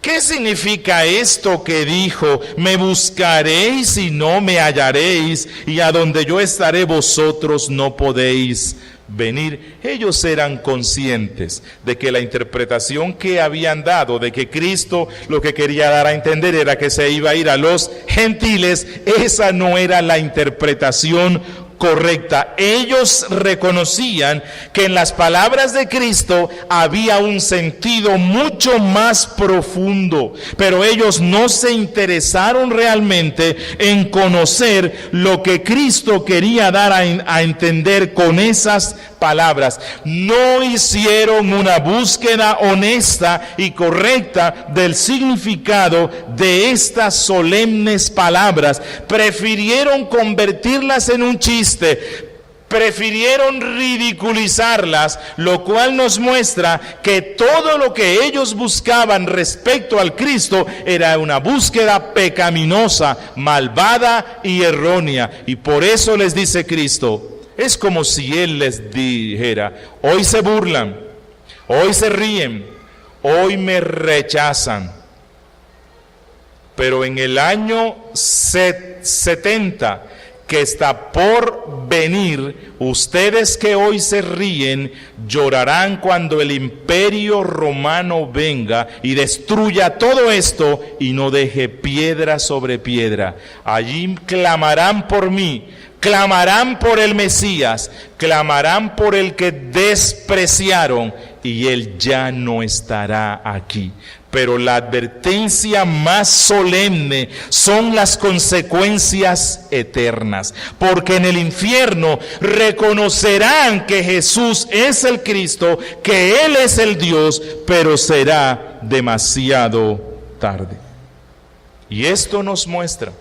B: ¿qué significa esto que dijo? Me buscaréis y no me hallaréis, y a donde yo estaré vosotros no podéis venir. Ellos eran conscientes de que la interpretación que habían dado, de que Cristo lo que quería dar a entender era que se iba a ir a los gentiles, esa no era la interpretación correcta. Ellos reconocían que en las palabras de Cristo había un sentido mucho más profundo, pero ellos no se interesaron realmente en conocer lo que Cristo quería dar a entender con esas palabras. No hicieron una búsqueda honesta y correcta del significado de estas solemnes palabras. Prefirieron convertirlas en un chiste, prefirieron ridiculizarlas, lo cual nos muestra que todo lo que ellos buscaban respecto al Cristo era una búsqueda pecaminosa, malvada y errónea. Y por eso les dice Cristo, es como si Él les dijera, hoy se burlan, hoy se ríen, hoy me rechazan, pero en el año 70 que está por venir, ustedes que hoy se ríen, llorarán cuando el imperio romano venga y destruya todo esto y no deje piedra sobre piedra. Allí clamarán por mí, clamarán por el Mesías, clamarán por el que despreciaron, y Él ya no estará aquí. Pero la advertencia más solemne son las consecuencias eternas, porque en el infierno reconocerán que Jesús es el Cristo, que Él es el Dios, pero será demasiado tarde. Y esto nos muestra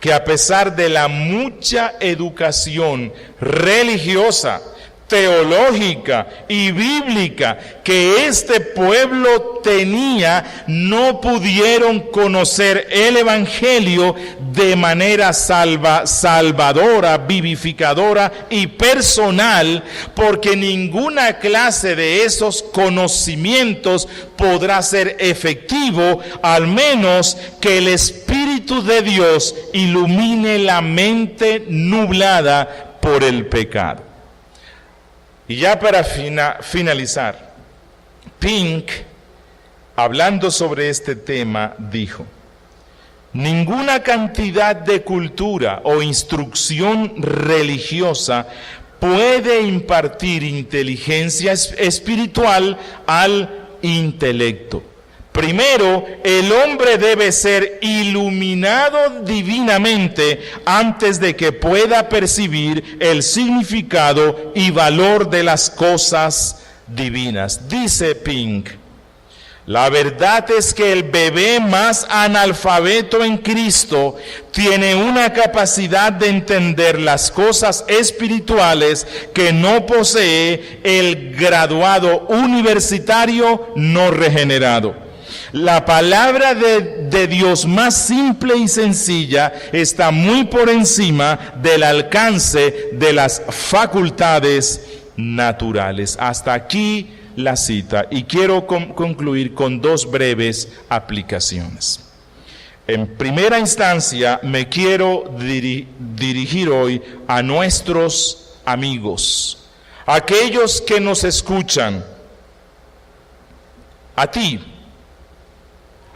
B: que a pesar de la mucha educación religiosa, teológica y bíblica que este pueblo tenía, no pudieron conocer el Evangelio de manera salvadora, vivificadora y personal, porque ninguna clase de esos conocimientos podrá ser efectivo, al menos que el Espíritu de Dios ilumine la mente nublada por el pecado. Y ya para finalizar, Pink, hablando sobre este tema, dijo: ninguna cantidad de cultura o instrucción religiosa puede impartir inteligencia espiritual al intelecto. Primero, el hombre debe ser iluminado divinamente antes de que pueda percibir el significado y valor de las cosas divinas. Dice Pink: la verdad es que el bebé más analfabeto en Cristo tiene una capacidad de entender las cosas espirituales que no posee el graduado universitario no regenerado. La palabra de Dios más simple y sencilla está muy por encima del alcance de las facultades naturales. Hasta aquí la cita, y quiero concluir con dos breves aplicaciones. En primera instancia, me quiero dirigir hoy a nuestros amigos, aquellos que nos escuchan. A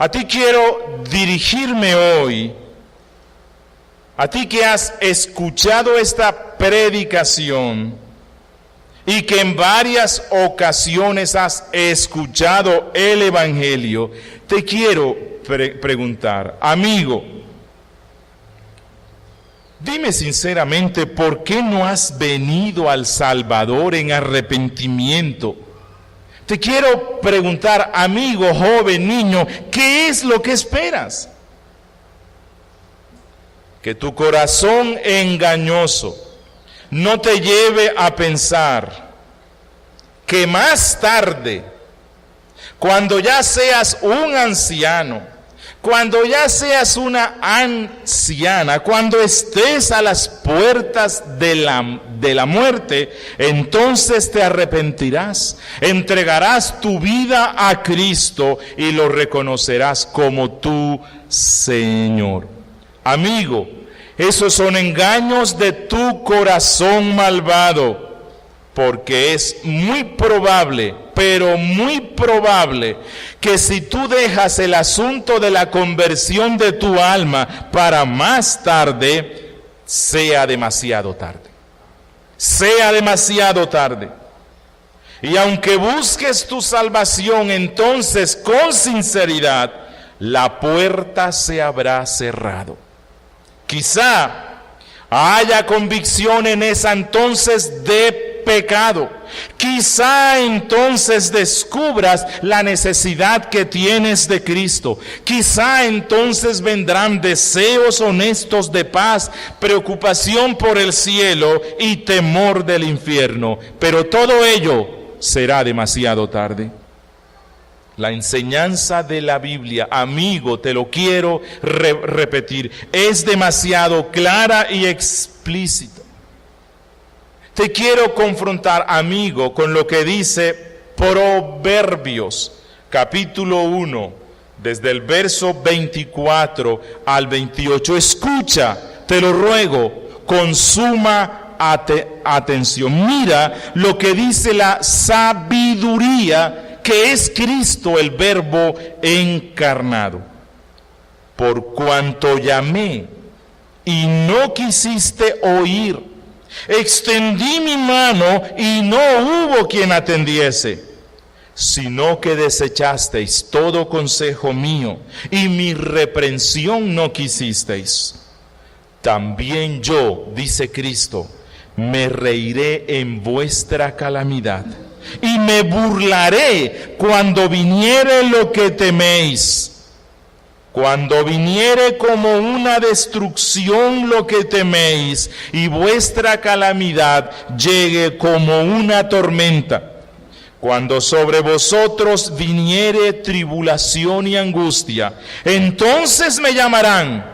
B: ti quiero dirigirme hoy, a ti que has escuchado esta predicación y que en varias ocasiones has escuchado el Evangelio. Te quiero preguntar, amigo, dime sinceramente, ¿por qué no has venido al Salvador en arrepentimiento? Te quiero preguntar, amigo, joven, niño, ¿qué es lo que esperas? Que tu corazón engañoso no te lleve a pensar que más tarde, cuando ya seas un anciano, cuando ya seas una anciana, cuando estés a las puertas de la muerte, entonces te arrepentirás, entregarás tu vida a Cristo y lo reconocerás como tu Señor. Amigo, esos son engaños de tu corazón malvado, porque es muy probable, pero muy probable, que si tú dejas el asunto de la conversión de tu alma para más tarde, sea demasiado tarde. Sea demasiado tarde. Y aunque busques tu salvación, entonces con sinceridad, la puerta se habrá cerrado. Quizá haya convicción en esa entonces de pecado. Quizá entonces descubras la necesidad que tienes de Cristo. Quizá entonces vendrán deseos honestos de paz, preocupación por el cielo y temor del infierno. Pero todo ello será demasiado tarde. La enseñanza de la Biblia, amigo, te lo quiero repetir, es demasiado clara y explícita. Te quiero confrontar, amigo, con lo que dice Proverbios, capítulo 1, desde el verso 24 al 28. Escucha, te lo ruego, con suma atención. Mira lo que dice la sabiduría, que es Cristo, el Verbo encarnado. Por cuanto llamé y no quisiste oír, extendí mi mano y no hubo quien atendiese, sino que desechasteis todo consejo mío y mi reprensión no quisisteis. También yo, dice Cristo, me reiré en vuestra calamidad y me burlaré cuando viniere lo que teméis. Cuando viniere como una destrucción lo que teméis y vuestra calamidad llegue como una tormenta. Cuando sobre vosotros viniere tribulación y angustia, entonces me llamarán.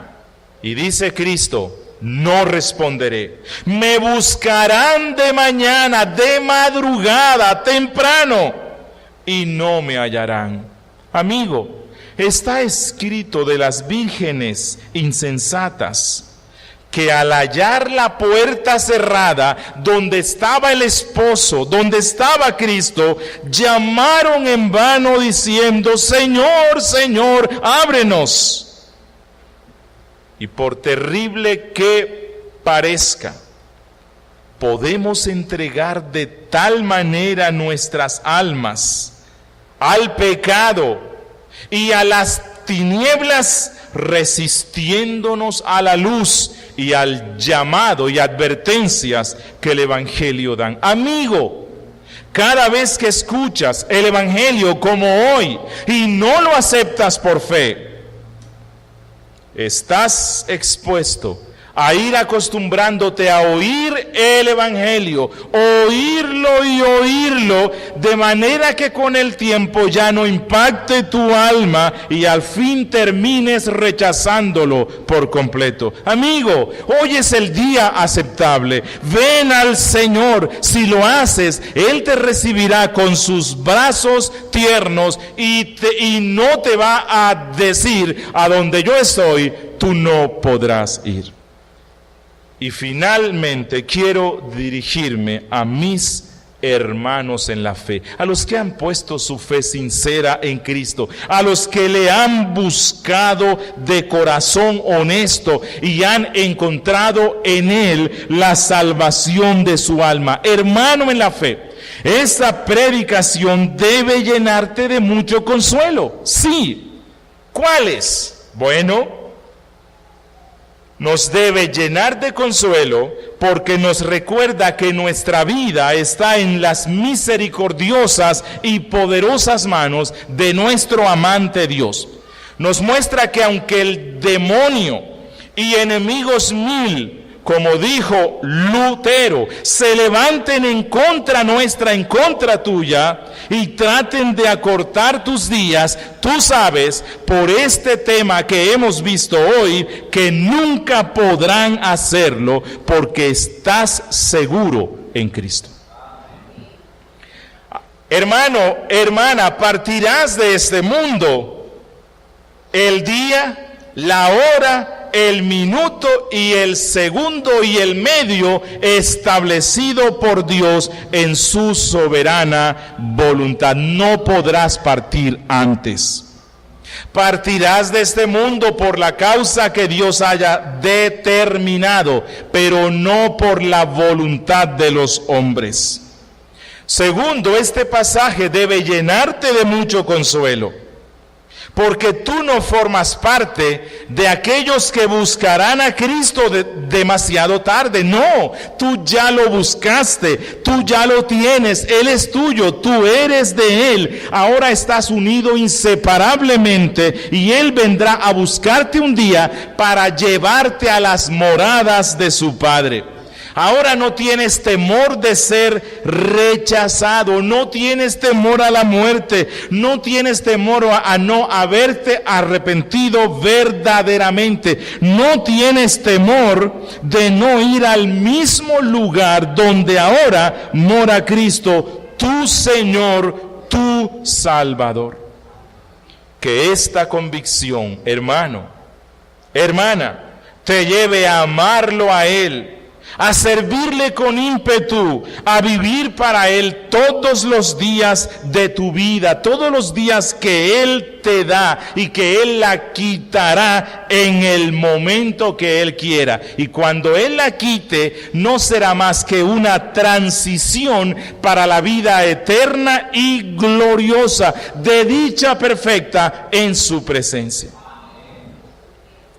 B: Y dice Cristo, no responderé. Me buscarán de mañana, de madrugada, temprano, y no me hallarán. Amigo, está escrito de las vírgenes insensatas que al hallar la puerta cerrada donde estaba el esposo, donde estaba Cristo, llamaron en vano diciendo, Señor, Señor, ábrenos. Y por terrible que parezca, podemos entregar de tal manera nuestras almas al pecado y a las tinieblas, resistiéndonos a la luz y al llamado y advertencias que el Evangelio dan. Amigo, cada vez que escuchas el Evangelio como hoy y no lo aceptas por fe, estás expuesto a ir acostumbrándote a oír el Evangelio, oírlo y oírlo, de manera que con el tiempo ya no impacte tu alma y al fin termines rechazándolo por completo. Amigo, hoy es el día aceptable. Ven al Señor. Si lo haces, Él te recibirá con sus brazos tiernos y no te va a decir, a donde yo estoy, tú no podrás ir. Y finalmente quiero dirigirme a mis hermanos en la fe, a los que han puesto su fe sincera en Cristo, a los que le han buscado de corazón honesto y han encontrado en Él la salvación de su alma. Hermano en la fe, esta predicación debe llenarte de mucho consuelo. Sí. ¿Cuáles? Bueno, nos debe llenar de consuelo porque nos recuerda que nuestra vida está en las misericordiosas y poderosas manos de nuestro amante Dios. Nos muestra que aunque el demonio y enemigos mil, como dijo Lutero, se levanten en contra nuestra, en contra tuya, y traten de acortar tus días, tú sabes, por este tema que hemos visto hoy, que nunca podrán hacerlo, porque estás seguro en Cristo. Hermano, hermana, partirás de este mundo el día, la hora, el minuto y el segundo y el medio establecido por Dios en su soberana voluntad. No podrás partir antes. Partirás de este mundo por la causa que Dios haya determinado, pero no por la voluntad de los hombres. Segundo, este pasaje debe llenarte de mucho consuelo, porque tú no formas parte de aquellos que buscarán a Cristo demasiado tarde. No, tú ya lo buscaste, tú ya lo tienes, Él es tuyo, tú eres de Él. Ahora estás unido inseparablemente y Él vendrá a buscarte un día para llevarte a las moradas de su Padre. Ahora no tienes temor de ser rechazado, no tienes temor a la muerte, no tienes temor a no haberte arrepentido verdaderamente, no tienes temor de no ir al mismo lugar donde ahora mora Cristo, tu Señor, tu Salvador. Que esta convicción, hermano, hermana, te lleve a amarlo a Él, a servirle con ímpetu, a vivir para Él todos los días de tu vida, todos los días que Él te da y que Él la quitará en el momento que Él quiera. Y cuando Él la quite, no será más que una transición para la vida eterna y gloriosa, de dicha perfecta en su presencia.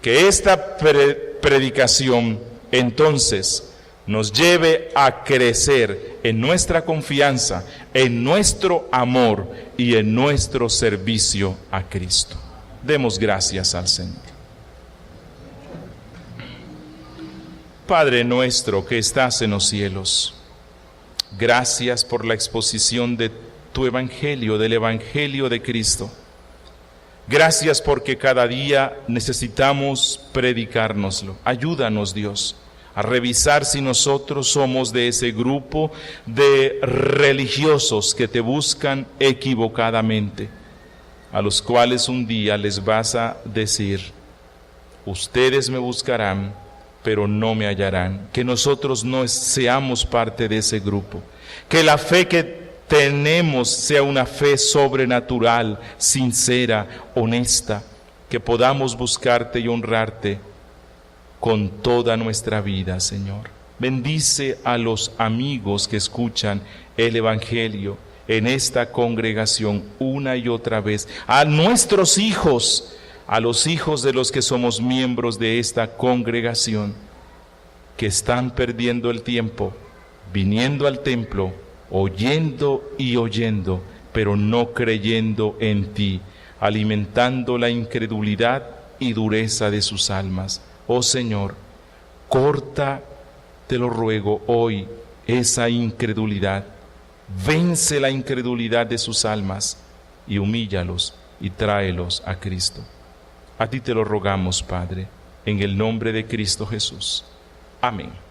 B: Que esta predicación entonces nos lleve a crecer en nuestra confianza, en nuestro amor y en nuestro servicio a Cristo. Demos gracias al Señor. Padre nuestro que estás en los cielos, gracias por la exposición de tu Evangelio, del Evangelio de Cristo. Gracias porque cada día necesitamos predicárnoslo. Ayúdanos, Dios, a revisar si nosotros somos de ese grupo de religiosos que te buscan equivocadamente, a los cuales un día les vas a decir: ustedes me buscarán, pero no me hallarán. Que nosotros no seamos parte de ese grupo, que la fe que tenemos sea una fe sobrenatural, sincera, honesta, que podamos buscarte y honrarte con toda nuestra vida, Señor. Bendice a los amigos que escuchan el Evangelio en esta congregación una y otra vez, a nuestros hijos, a los hijos de los que somos miembros de esta congregación, que están perdiendo el tiempo, viniendo al templo, oyendo y oyendo, pero no creyendo en ti, alimentando la incredulidad y dureza de sus almas. Oh Señor, corta, te lo ruego hoy, esa incredulidad. Vence la incredulidad de sus almas y humíllalos y tráelos a Cristo. A ti te lo rogamos, Padre, en el nombre de Cristo Jesús. Amén.